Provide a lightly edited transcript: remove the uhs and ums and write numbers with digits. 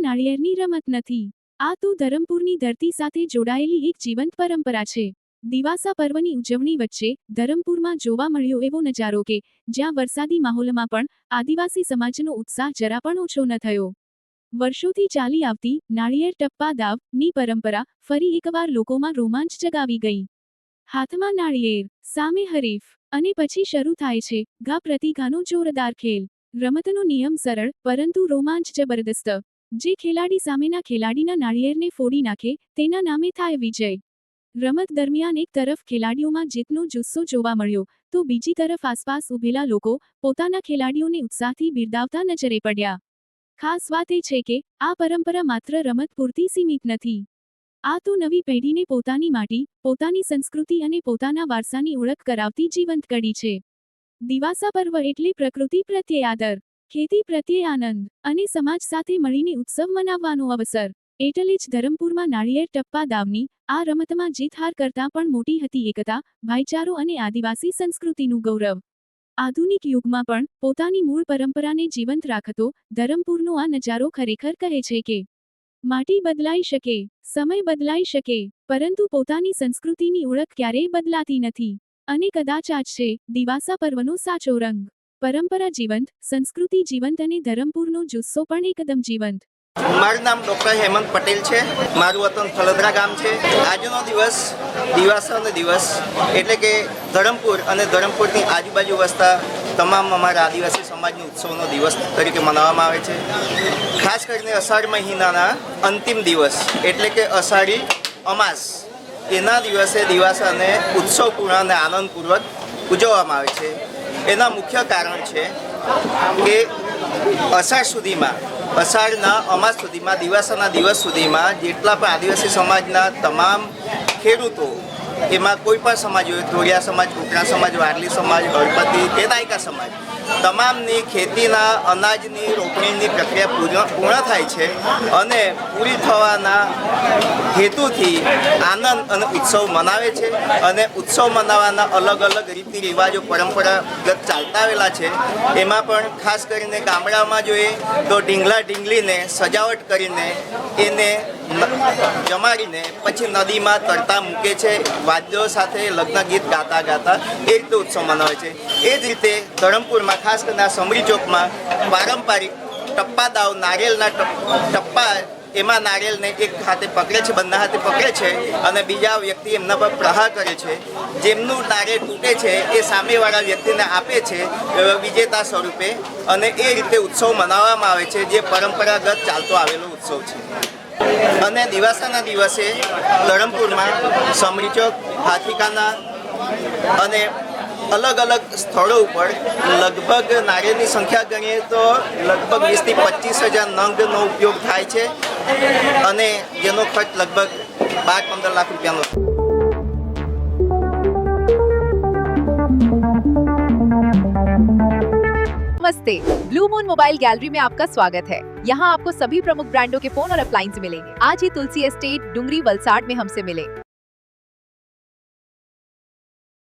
નાળિયેરની રમત નથી. આ તો ધરમપુરની ધરતી સાથે જોડાયેલી એક જીવંત પરંપરા છે. દિવાસા પર્વની ઉજવણી વચ્ચે ધરમપુરમાં જોવા મળ્યો એવો નજારો કે જ્યાં વરસાદી માહોલમાં પણ આદિવાસી સમાજનો ઉત્સાહ જરા પણ ઓછો ન થયો. વર્ષોથી ચાલી આવતી નાળિયેર ટપ્પા દાવની પરંપરા ફરી એકવાર લોકોમાં રોમાંચ જગાવી ગઈ. હાથમાં નાળિયેર, સામે હરીફ, અને પછી શરૂ થાય છે ઘા પ્રતિઘાનો જોરદાર ખેલ. રમતનો નિયમ સરળ પરંતુ રોમાંચ જબરદસ્ત. જે ખેલાડી સામેના ખેલાડીના નાળિયેરને ફોડી નાખે તેના નામે થાય વિજય. રમત દરમિયાન એક તરફ ખેલાડીઓમાં જીતનો જુસ્સો જોવા મળ્યો તો બીજી તરફ આસપાસ ઊભેલા લોકો પોતાના ખેલાડીઓને ઉત્સાહથી બિરદાવતા નજરે પડ્યા. ખાસ વાત એ છે કે આ પરંપરા માત્ર રમત પૂરતી સીમિત નથી. આ તો નવી પેઢીને પોતાની માટી, પોતાની સંસ્કૃતિ અને પોતાના વારસાની ઓળખ કરાવતી જીવંત કડી છે. દિવાસા પર્વ એટલે પ્રકૃતિ પ્રત્યે આદર, ખેતી પ્રત્યે આનંદ અને સમાજ સાથે મળીને ઉત્સવ મનાવવાનો અવસર. એટલે જ ધરમપુરમાં નાળિયેર ટપ્પા દાવની આ રમતમાં જીત હાર કરતાં પણ મોટી હતી એકતા, ભાઈચારો અને આદિવાસી સંસ્કૃતિનું ગૌરવ. આધુનિક યુગમાં પણ પોતાની મૂળ પરંપરાને જીવંત રાખતો ધરમપુરનો આ નજારો ખરેખર કહે છે કે માટી બદલાઈ શકે, સમય બદલાઈ શકે, પરંતુ પોતાની સંસ્કૃતિની ઓળખ ક્યારેય બદલાતી નથી. અને કદાચ આ જ છે દિવાસા પર્વનો સાચો રંગ. પરંપરા જીવંત, સંસ્કૃતિ જીવંત અને ધરમપુરનો જુસ્સો પણ એકદમ જીવંત. મારું નામ ડૉક્ટર હેમંત પટેલ છે. મારું વતન થલદરા ગામ છે. આજનો દિવસ દિવાસાનો દિવસ એટલે કે ધરમપુર અને ધરમપુરની આજુબાજુ વસતા તમામ અમારા આદિવાસી સમાજનો ઉત્સવનો દિવસ તરીકે મનાવવામાં આવે છે. ખાસ કરીને અષાઢ મહિનાના અંતિમ દિવસ એટલે કે અષાઢી અમાસ એના દિવસે દિવાસાને ઉત્સવપૂર્ણ અને આનંદપૂર્વક ઉજવવામાં આવે છે. એના મુખ્ય કારણ છે કે અષાઢ સુધીમાં, અષાઢના અમાસ સુધીમાં, દિવાસાના દિવસ સુધીમાં જેટલા પણ આદિવાસી સમાજના તમામ ખેડૂતો, એમાં કોઈ પણ સમાજ હોય, ધોળિયા સમાજ, કુકરા સમાજ, વારલી સમાજ, હળપતિ કે નાયકા સમાજ, તમામની ખેતીના અનાજની રોપણીની પ્રક્રિયા પૂર્ણ થાય છે અને પૂરી થવાના હેતુથી આનંદ અને ઉત્સવ મનાવે છે. અને ઉત્સવ મનાવવાના અલગ અલગ રીતિ રિવાજો પરંપરાગત ચાલતા આવેલા છે. એમાં પણ ખાસ કરીને ગામડામાં જોઈએ તો ઢીંગલા ઢીંગલીને સજાવટ કરીને એને જમાડીને પછી નદીમાં તરતા મૂકે છે. વાદ્યો સાથે લગ્ન ગીત ગાતા ગાતા એ રીતે ઉત્સવ મનાવે છે. એ જ રીતે ધરમપુરમાં ખાસ કરીને આ સમરી ચોકમાં પારંપરિક ટપ્પા દાવ, નારિયેળના ટપ્પા, એમાં નારિયેળને એક હાથે પકડે છે, બંને હાથે પકડે છે અને બીજા વ્યક્તિ એમના પર પ્રહાર કરે છે. જેમનું નારિયેળ તૂટે છે એ સામેવાળા વ્યક્તિને આપે છે વિજેતા સ્વરૂપે. અને એ રીતે ઉત્સવ મનાવવામાં આવે છે, જે પરંપરાગત ચાલતો આવેલો ઉત્સવ છે. અને દિવાસાના દિવસે ધરમપુરમાં સમરી ચોક, હાથીકાના અને અલગ અલગ સ્થળો ઉપર લગભગ નારિયેળની સંખ્યા ગણીએ તો લગભગ 20,000 થી 25,000 નંગનો ઉપયોગ થાય છે અને જેનો ખર્ચ લગભગ 12-15 લાખ રૂપિયાનો છે. नमस्ते, ब्लू मून मोबाइल गैलरी में आपका स्वागत है। यहाँ आपको सभी प्रमुख ब्रांडों के फोन और अप्लायंस मिलेंगे। आज ही तुलसी एस्टेट, डुंगरी, वलसाड में हमसे मिलें।